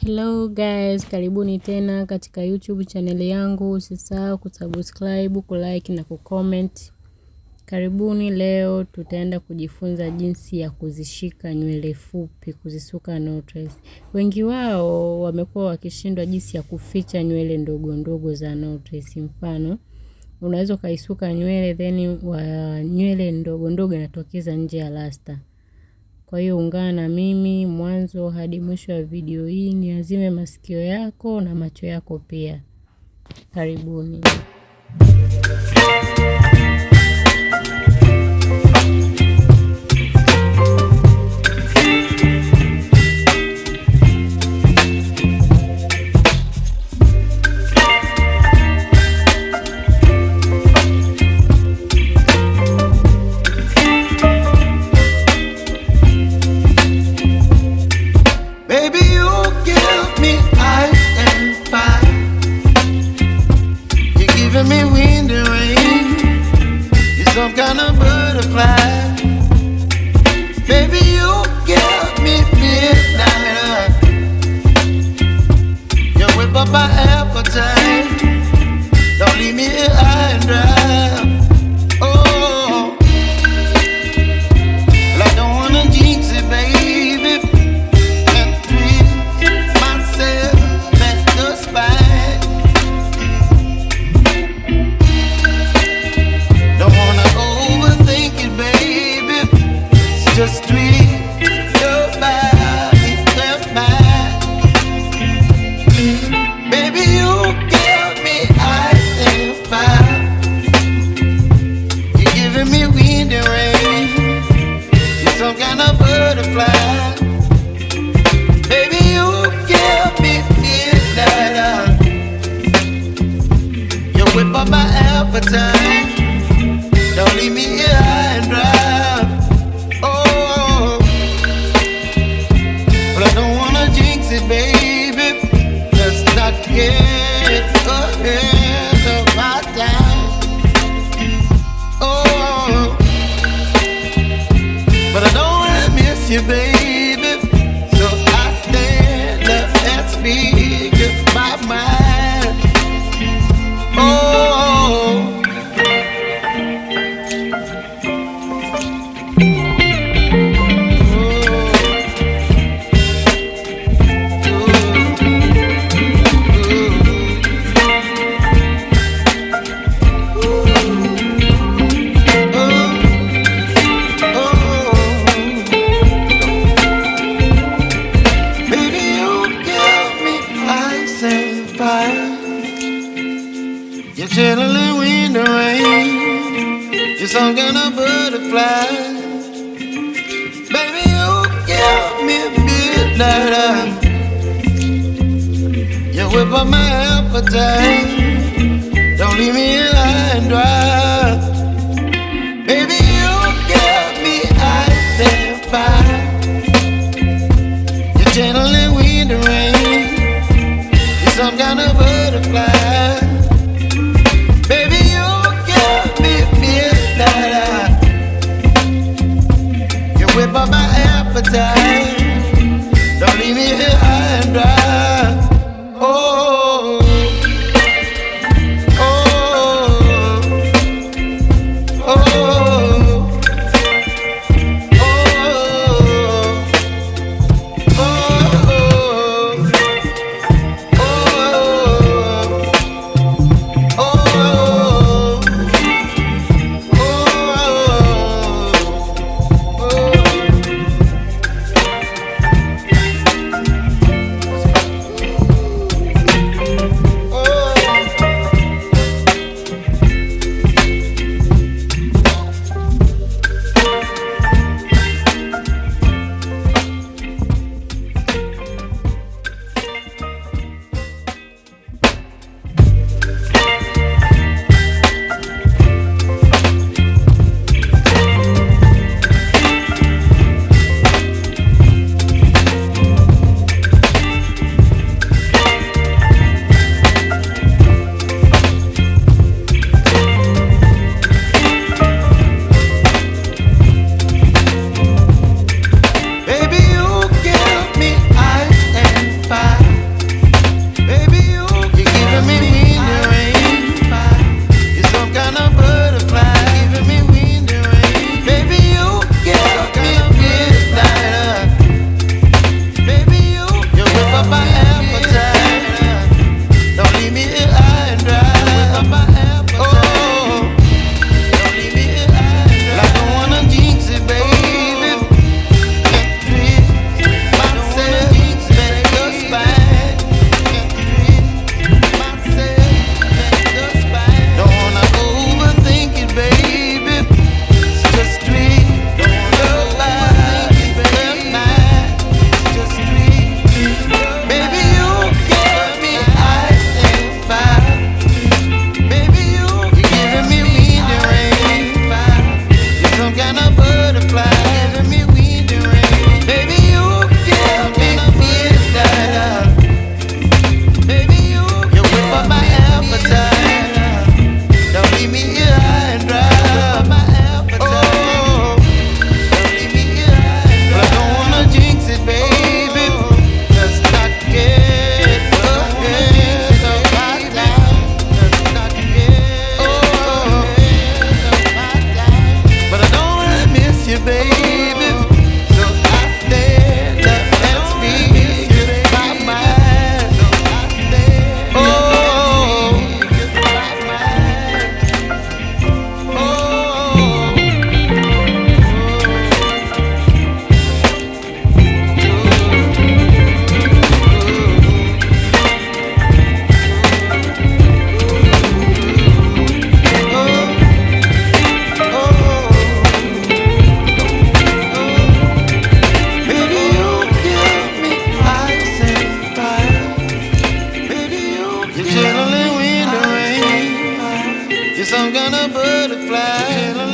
Hello guys, karibuni tena katika YouTube channel yangu. Usisahau kusubscribe, kulike na kucomment. Karibuni, leo tutaenda kujifunza jinsi ya kuzishika nywele fupi, kuzisuka knotless. Wengi wao wamekuwa wakishindwa jinsi ya kuficha nywele ndogo ndogo za knotless. Mfano, unaweza kaisuka nywele then nywele ndogo ndogo inatokeza nje ya rasta. Kwa hiyo ungana na mimi mwanzo hadi mwisho wa video hii, niazime masikio yako na macho yako pia. Karibuni. Me wind and rain, you're some kind of butterfly. Baby, you give me midnight. You whip up my appetite. Don't leave me here high and dry. Oh, well, I don't wanna jinx it, baby. Can't twist myself at the spine. Just tweak your body, your mind. Baby, you give me ice and fire. You're giving me wind and rain. You're some kind of butterfly. Baby, you give me midnight. You whip up my appetite. Don't leave me here high and dry. Baby, let's not get ahead of my time. Oh, but I don't wanna miss you, baby. So I stand up and speak my mind. Oh. You're chilling wind and rain. You're some kind of butterfly. Baby, you give me midnight. You whip up my appetite. Don't leave me here high and dry. Baby, you give me ice and fire. You're chilling wind and rain. You're some kind of butterfly. Baby, you give me midnight. You whip up my appetite. Don't leave me here high and dry. Oh, oh, oh, oh, some kind of butterfly.